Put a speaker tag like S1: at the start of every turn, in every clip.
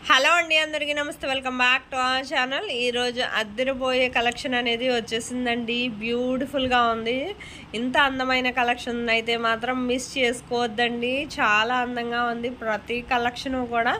S1: Hello అండి, అందరికీ నమస్తే. Welcome back to our channel. ఈరోజు అద్దరిపోయే కలెక్షన్ అనేది వచ్చేసిందండి. బ్యూటిఫుల్గా ఉంది. ఇంత అందమైన కలెక్షన్ అయితే మాత్రం మిస్ చేసుకోవద్దండి. చాలా అందంగా ఉంది. ప్రతి కలెక్షను కూడా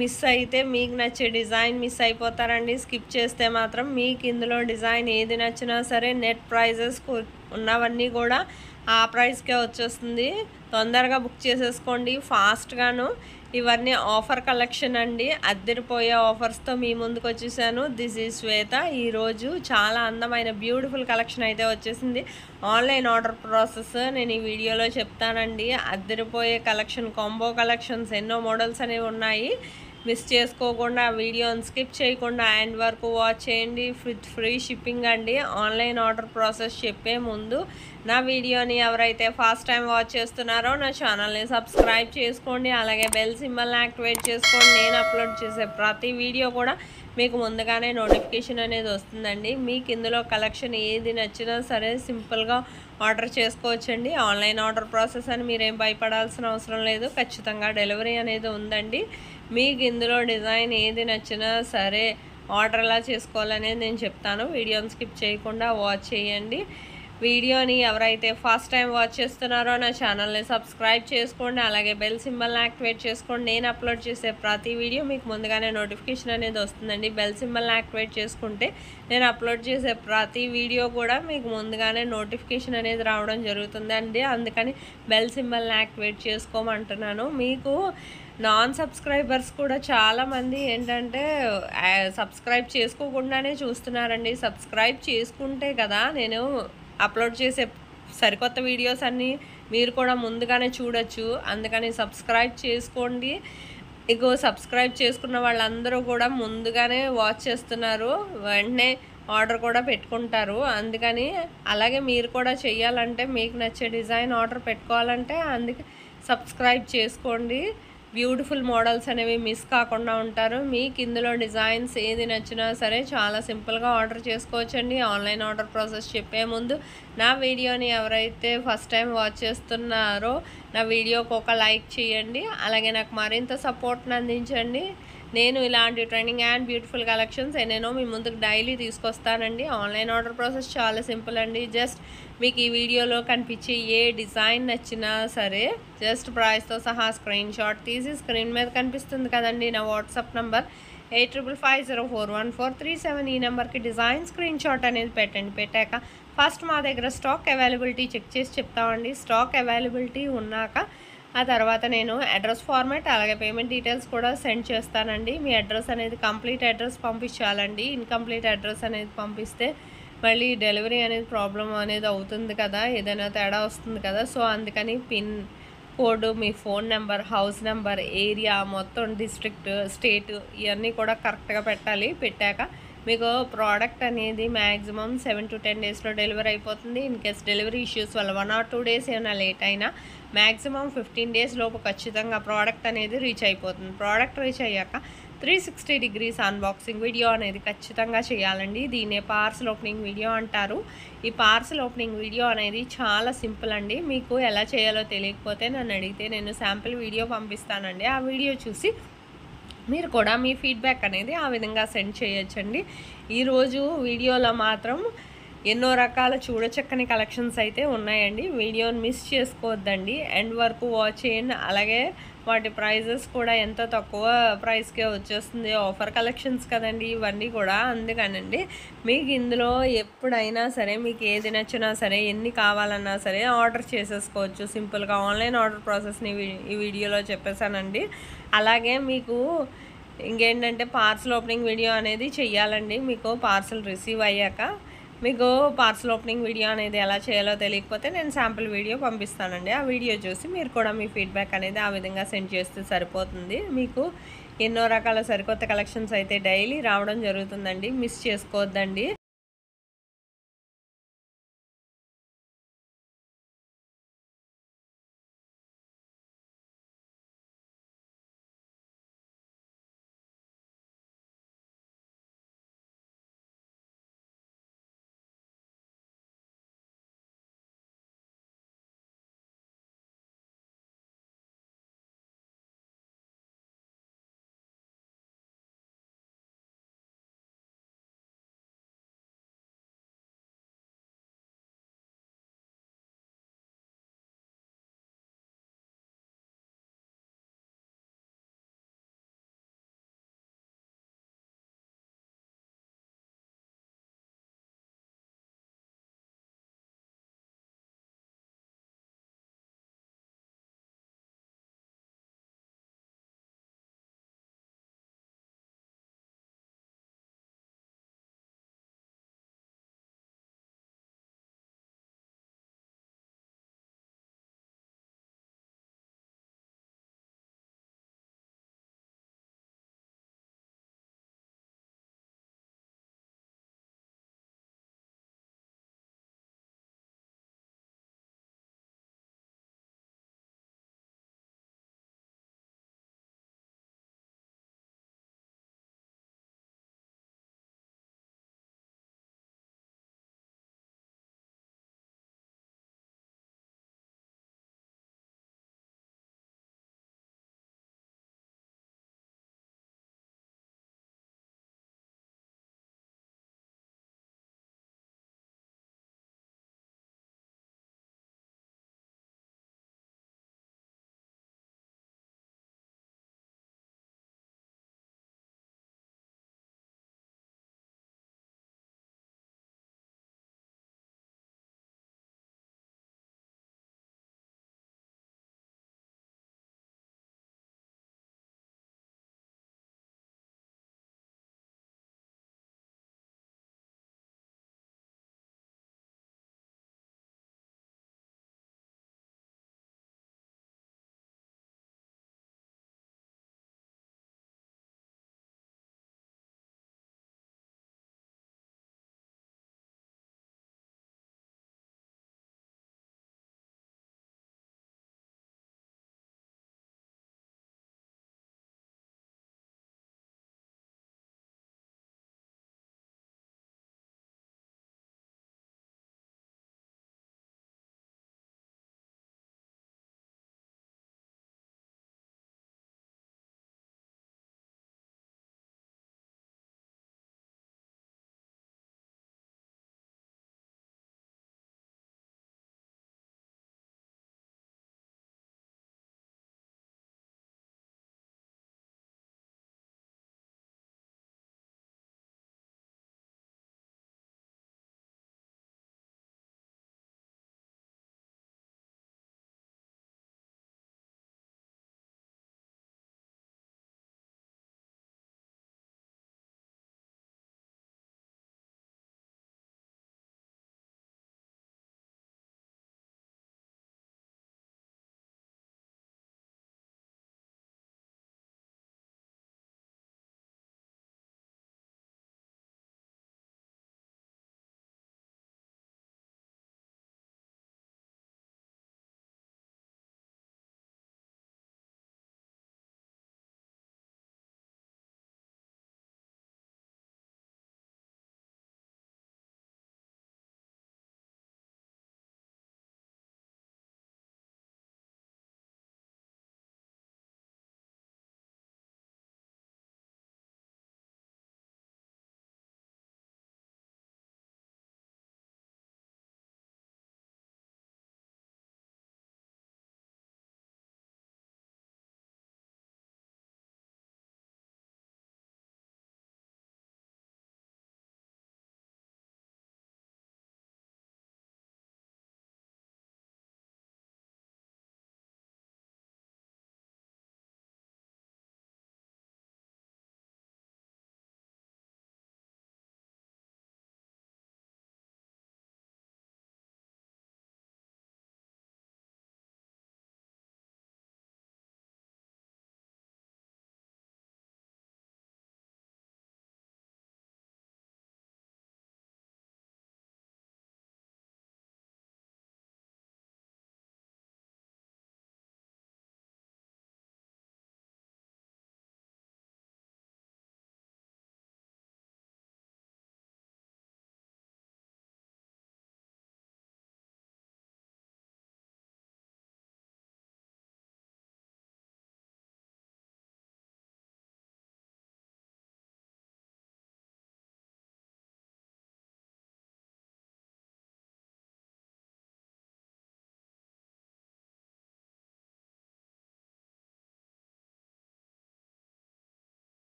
S1: మిస్ అయితే మీకు నచ్చే డిజైన్ మిస్ అయిపోతారండి. స్కిప్ చేస్తే మాత్రం మీకు ఇందులో డిజైన్ ఏది నచ్చినా సరే నెట్ ప్రైజెస్ ఉన్నవన్నీ కూడా ఆ ప్రైస్కే వచ్చేస్తుంది. తొందరగా బుక్ చేసేసుకోండి ఫాస్ట్గాను. ఇవన్నీ ఆఫర్ కలెక్షన్ అండి. అద్దరిపోయే ఆఫర్స్తో మీ ముందుకు వచ్చేసాను. దిస్ ఈజ్ శ్వేత. ఈరోజు చాలా అందమైన బ్యూటిఫుల్ కలెక్షన్ అయితే వచ్చేసింది. ఆన్లైన్ ఆర్డర్ ప్రాసెస్ నేను ఈ వీడియోలో చెప్తానండి. అద్దరిపోయే కలెక్షన్, కాంబో కలెక్షన్స్, ఎన్నో మోడల్స్ అనేవి ఉన్నాయి. మిస్ చేసుకోకుండా వీడియోని స్కిప్ చేయకుండా ఎండ్ వరకు వాచ్ చేయండి. ఫ్రీ షిప్పింగ్ అండి. ఆన్లైన్ ఆర్డర్ ప్రాసెస్ చెప్పే ముందు నా వీడియోని ఎవరైతే ఫస్ట్ టైం వాచ్ చేస్తున్నారో నా ఛానల్ని సబ్స్క్రైబ్ చేసుకోండి. అలాగే బెల్ సింబల్ని యాక్టివేట్ చేసుకోండి. నేను అప్లోడ్ చేసే ప్రతి వీడియో కూడా మీకు ముందుగానే నోటిఫికేషన్ అనేది వస్తుందండి. మీకు ఇందులో కలెక్షన్ ఏది నచ్చినా సరే సింపుల్గా ఆర్డర్ చేసుకోవచ్చండి. ఆన్లైన్ ఆర్డర్ ప్రాసెస్ అని మీరేం భయపడాల్సిన అవసరం లేదు. ఖచ్చితంగా డెలివరీ అనేది ఉందండి. మీకు ఇందులో డిజైన్ ఏది నచ్చినా సరే ఆర్డర్ ఎలా చేసుకోవాలనేది నేను చెప్తాను. వీడియోని స్కిప్ చేయకుండా వాచ్ చేయండి. వీడియోని ఎవరైతే ఫస్ట్ టైం వాచ్ చేస్తున్నారో నా ఛానల్ని సబ్స్క్రైబ్ చేసుకోండి. అలాగే బెల్ సింబల్ని యాక్టివేట్ చేసుకోండి. నేను అప్లోడ్ చేసే ప్రతి వీడియో మీకు ముందుగానే నోటిఫికేషన్ అనేది వస్తుందండి. బెల్ సింబల్ని యాక్టివేట్ చేసుకుంటే నేను అప్లోడ్ చేసే ప్రతి వీడియో కూడా మీకు ముందుగానే నోటిఫికేషన్ అనేది రావడం జరుగుతుందండి. అందుకని బెల్ సింబల్ని యాక్టివేట్ చేసుకోమంటున్నాను. మీకు నాన్ సబ్స్క్రైబర్స్ కూడా చాలామంది ఏంటంటే సబ్స్క్రైబ్ చేసుకోకుండానే చూస్తున్నారండి. సబ్స్క్రైబ్ చేసుకుంటే కదా నేను అప్లోడ్ చేసే సరికొత్త వీడియోస్ అన్నీ మీరు కూడా ముందుగానే చూడొచ్చు. అందుకని సబ్స్క్రైబ్ చేసుకోండి. ఇగో సబ్స్క్రైబ్ చేసుకున్న వాళ్ళందరూ కూడా ముందుగానే వాచ్ చేస్తున్నారు. వెంటనే ఆర్డర్ కూడా పెట్టుకుంటారు. అందుకని అలాగే మీరు కూడా చెయ్యాలంటే, మీకు నచ్చే డిజైన్ ఆర్డర్ పెట్టుకోవాలంటే అందుకే సబ్స్క్రైబ్ చేసుకోండి. బ్యూటిఫుల్ మోడల్స్ అనేవి మిస్ కాకుండా ఉంటారు. మీకు ఇందులో డిజైన్స్ ఏది నచ్చినా సరే చాలా సింపుల్గా ఆర్డర్ చేసుకోవచ్చండి. ఆన్లైన్ ఆర్డర్ ప్రాసెస్ చెప్పే ముందు నా వీడియోని ఎవరైతే ఫస్ట్ టైం వాచ్ చేస్తున్నారో నా వీడియోకి ఒక లైక్ చేయండి. అలాగే నాకు మరింత సపోర్ట్ని అందించండి. నేను ఇలాంటి ట్రెండింగ్ అండ్ బ్యూటిఫుల్ కలెక్షన్స్ ఎన్నెన్నో మీ ముందుకు డైలీ తీసుకొస్తానండి. ఆన్లైన్ ఆర్డర్ ప్రాసెస్ చాలా సింపుల్ అండి. జస్ట్ మీకు ఈ వీడియోలో కనిపించే ఏ డిజైన్ నచ్చినా సరే జస్ట్ ప్రైస్తో సహా స్క్రీన్ షాట్ తీసి స్క్రీన్ మీద కనిపిస్తుంది కదండి నా వాట్సాప్ నంబర్ 8550414337. ఈ నెంబర్కి డిజైన్ స్క్రీన్ షాట్ అనేది పెట్టండి. పెట్టాక ఫస్ట్ మా దగ్గర స్టాక్ అవైలబిలిటీ చెక్ చేసి చెప్తామండి. స్టాక్ అవైలబిలిటీ ఉన్నాక ఆ తర్వాత నేను అడ్రస్ ఫార్మాట్ అలాగే పేమెంట్ డీటెయిల్స్ కూడా సెండ్ చేస్తానండి. మీ అడ్రస్ అనేది కంప్లీట్ అడ్రస్ పంపించాలండి. ఇన్కంప్లీట్ అడ్రస్ అనేది పంపిస్తే మళ్ళీ డెలివరీ అనేది ప్రాబ్లం అనేది అవుతుంది కదా, ఏదైనా తేడా వస్తుంది కదా. సో అందుకని పిన్ కోడ్, మీ phone number, house number, area మొత్తం, డిస్ట్రిక్ట్, స్టేట్ ఇవన్నీ కూడా కరెక్ట్గా పెట్టాలి. పెట్టాక మీకు ప్రోడక్ట్ అనేది మ్యాక్సిమం 7 to 10 డేస్లో డెలివరీ అయిపోతుంది. ఇన్ కేస్ డెలివరీ ఇష్యూస్ వల్ల 1 or 2 డేస్ ఏమైనా లేట్ అయినా మ్యాక్సిమం 15 డేస్ లోపు ఖచ్చితంగా ప్రోడక్ట్ అనేది రీచ్ అయిపోతుంది. ప్రోడక్ట్ రీచ్ అయ్యాక 360 degrees అన్బాక్సింగ్ వీడియో అనేది ఖచ్చితంగా చేయాలండి. దీన్నే పార్సల్ ఓపెనింగ్ వీడియో అంటారు. ఈ పార్సల్ ఓపెనింగ్ వీడియో అనేది చాలా సింపుల్ అండి. మీకు ఎలా చేయాలో తెలియకపోతే నన్ను అడిగితే నేను శాంపిల్ వీడియో పంపిస్తానండి. ఆ వీడియో చూసి మీరు కూడా మీ ఫీడ్బ్యాక్ అనేది ఆ విధంగా సెండ్ చేయొచ్చండి. ఈరోజు వీడియోలో మాత్రం ఎన్నో రకాల చూడచక్కని కలెక్షన్స్ అయితే ఉన్నాయండి. వీడియోని మిస్ చేసుకోవద్దండి. ఎండ్ వరకు వాచ్ చేయండి. అలాగే వాటి ప్రైజెస్ కూడా ఎంత తక్కువ ప్రైస్కే వచ్చేస్తుంది. ఆఫర్ కలెక్షన్స్ కదండి ఇవన్నీ కూడా. అందుకనండి మీకు ఇందులో ఎప్పుడైనా సరే మీకు ఏది నచ్చినా సరే, ఎన్ని కావాలన్నా సరే ఆర్డర్ చేసేసుకోవచ్చు సింపుల్గా. ఆన్లైన్ ఆర్డర్ ప్రాసెస్ని ఈ వీడియోలో చెప్పేశానండి. అలాగే మీకు ఇంకేంటంటే పార్సల్ ఓపెనింగ్ వీడియో అనేది చెయ్యాలండి. మీకు పార్సల్ రిసీవ్ అయ్యాక మీకు పార్సల్ ఓపెనింగ్ వీడియో అనేది ఎలా చేయాలో తెలియకపోతే నేను శాంపుల్ వీడియో పంపిస్తానండి. ఆ వీడియో చూసి మీరు కూడా మీ ఫీడ్బ్యాక్ అనేది ఆ విధంగా సెండ్ చేస్తే సరిపోతుంది. మీకు ఎన్నో రకాల సరికొత్త కలెక్షన్స్ అయితే డైలీ రావడం జరుగుతుందండి. మిస్ చేసుకోవద్దండి.